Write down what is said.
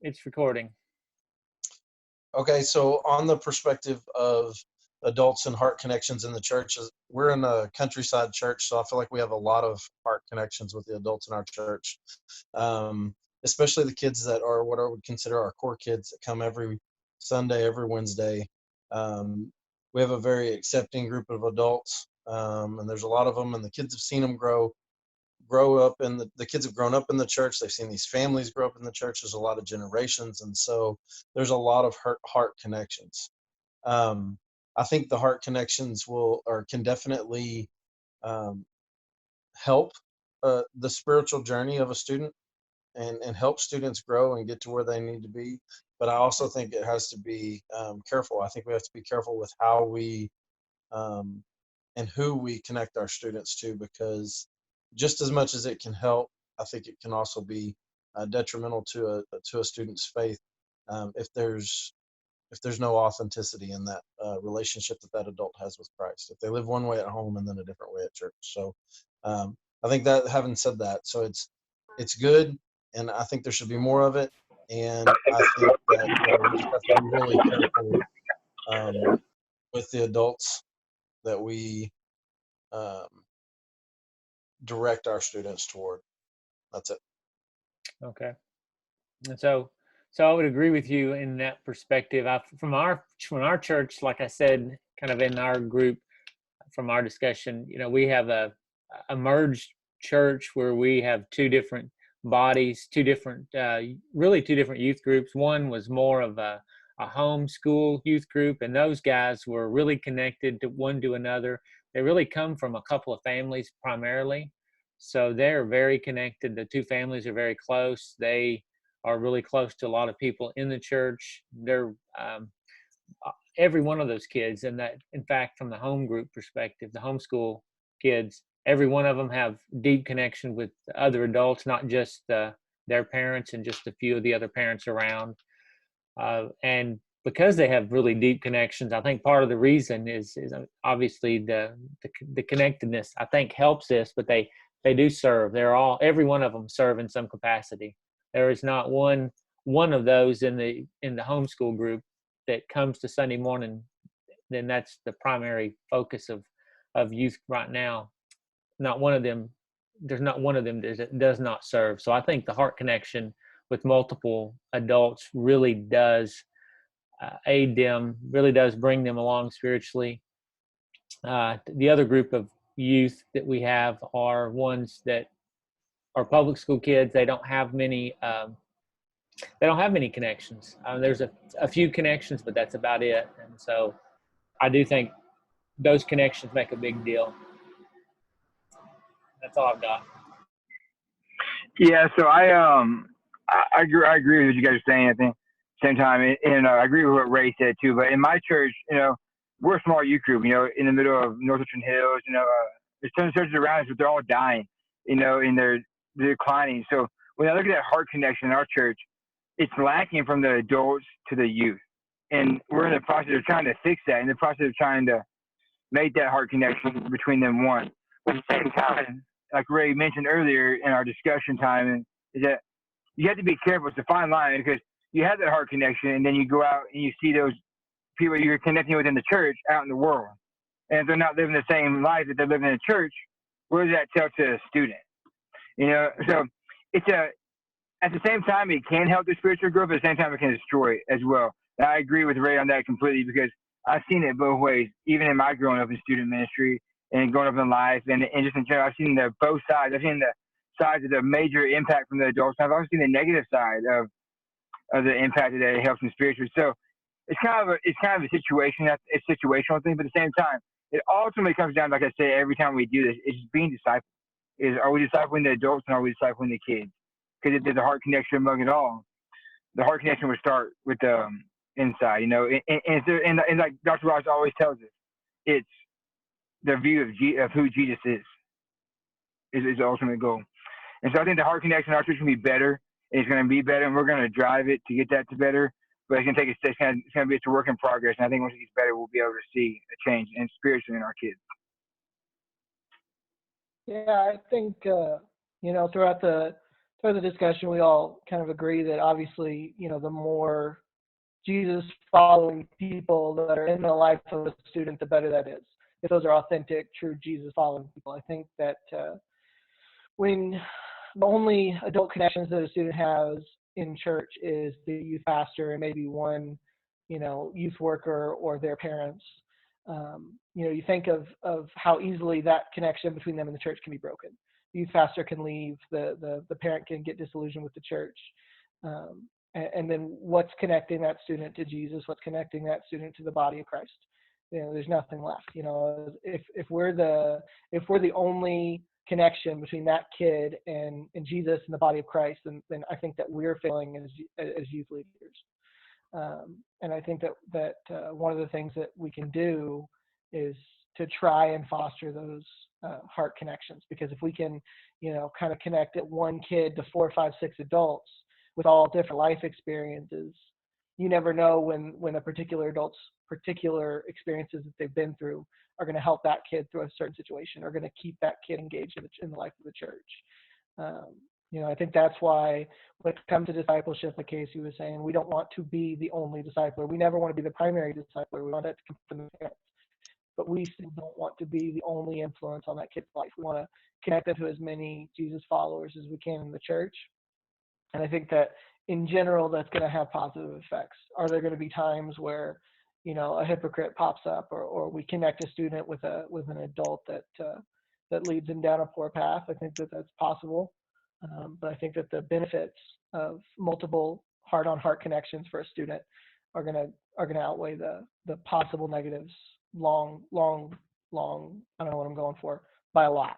It's recording. Okay, so on the perspective of adults and heart connections in the church, we're in a countryside church, so I feel like we have a lot of heart connections with the adults in our church, especially the kids that are what I would consider our core kids that come every Sunday, every Wednesday. We have a very accepting group of adults, and there's a lot of them, and the kids have seen them grow up, and the kids have grown up in the church. They've seen these families grow up in the church. There's a lot of generations, and so there's a lot of heart connections. um, I think the heart connections can definitely um, help the spiritual journey of a student, and help students grow and get to where they need to be. But I also think it has to be careful. I think we have to be careful with how we um, and who we connect our students to, because just as much as it can help, I think it can also be detrimental to a student's faith, if there's no authenticity in that relationship that adult has with Christ. If they live one way at home and then a different way at church. So I think that, having said that, so it's good, and I think there should be more of it. And I think that we just have to be really careful with the adults that we um, direct our students toward. That's it. Okay. And so I would agree with you in that perspective. From our church, like I said, kind of in our group, from our discussion, we have a merged church where we have two different bodies, really two different youth groups. One was more of a homeschool youth group, and those guys were really connected to one to another. They really come from a couple of families primarily, so they're very connected. The two families are very close. They are really close to a lot of people in the church. They're every one of those kids, and that, in fact, from the home group perspective, the homeschool kids, every one of them have deep connection with other adults, not just their parents and just a few of the other parents around. And because they have really deep connections, I think part of the reason is obviously the connectedness, I think, helps this. But they do serve. Every one of them serve in some capacity. There is not one of those in the homeschool group that comes to Sunday morning. Then that's the primary focus of youth right now. Not one of them. There's not one of them that does not serve. So I think the heart connection with multiple adults really does aid them, really does bring them along spiritually. The other group of youth that we have are ones that are public school kids. They don't have many. They don't have many connections. There's a few connections, but that's about it. And so I do think those connections make a big deal. That's all I've got. Yeah, so I agree with what you guys are saying. I think same time, and I agree with what Ray said too. But in my church, we're a small youth group. In the middle of Northwestern Hills. There's tons of churches around us, but they're all dying. And they're declining. So when I look at that heart connection in our church, it's lacking from the adults to the youth, and we're in the process of trying to fix that. In the process of trying to make that heart connection between them one. But at the same time, like Ray mentioned earlier in our discussion time, is that you have to be careful. It's a fine line, because you have that heart connection, and then you go out and you see those people you're connecting with in the church out in the world. And if they're not living the same life that they're living in the church, what does that tell to a student? So it's at the same time, it can help the spiritual growth. At the same time, it can destroy it as well. And I agree with Ray on that completely, because I've seen it both ways, even in my growing up in student ministry and growing up in life, and just in general. I've seen both sides. I've seen the sides of the major impact from the adults. I've also seen the negative side of the impact that it helps in spiritually. So it's kind of a situation. It's a situational thing, but at the same time, it ultimately comes down, like I say, every time we do this, it's just being discipled. Are we discipling the adults, and are we discipling the kids? Because if there's a heart connection among it all, the heart connection would start with the inside, and like Dr. Ross always tells us, it's the view of who Jesus is the ultimate goal. And so I think the heart connection in our church can be better, and it's going to be better, and we're going to drive it to get that to better. But it's going to take it's going to be a work in progress, and I think once it gets better, we'll be able to see a change and spiritually in our kids. Yeah, I think throughout the through the discussion, we all kind of agree that obviously, the more Jesus following people that are in the life of a student, the better that is. If those are authentic, true Jesus following people. I think that when the only adult connections that a student has in church is the youth pastor and maybe one, youth worker or their parents, you think of how easily that connection between them and the church can be broken. The youth pastor can leave, the parent can get disillusioned with the church. And then what's connecting that student to Jesus? What's connecting that student to the body of Christ? There's nothing left. If we're the only connection between that kid and Jesus and the body of Christ, then I think that we're failing as youth leaders. And I think that one of the things that we can do is to try and foster those heart connections. Because if we can, kind of connect at one kid to 4, 5, 6 adults with all different life experiences, you never know when a particular adult's particular experiences that they've been through are going to help that kid through a certain situation, are going to keep that kid engaged in the life of the church. I think that's why when it comes to discipleship, like Casey was saying, we don't want to be the only discipler. We never want to be the primary discipler. We want that to come from the parents. But we still don't want to be the only influence on that kid's life. We want to connect them to as many Jesus followers as we can in the church. And I think that in general, that's going to have positive effects. Are there going to be times where, a hypocrite pops up, or we connect a student with an adult that leads them down a poor path? I think that that's possible. But I think that the benefits of multiple heart-on-heart connections for a student are going to outweigh the possible negatives long, I don't know what I'm going for, by a lot.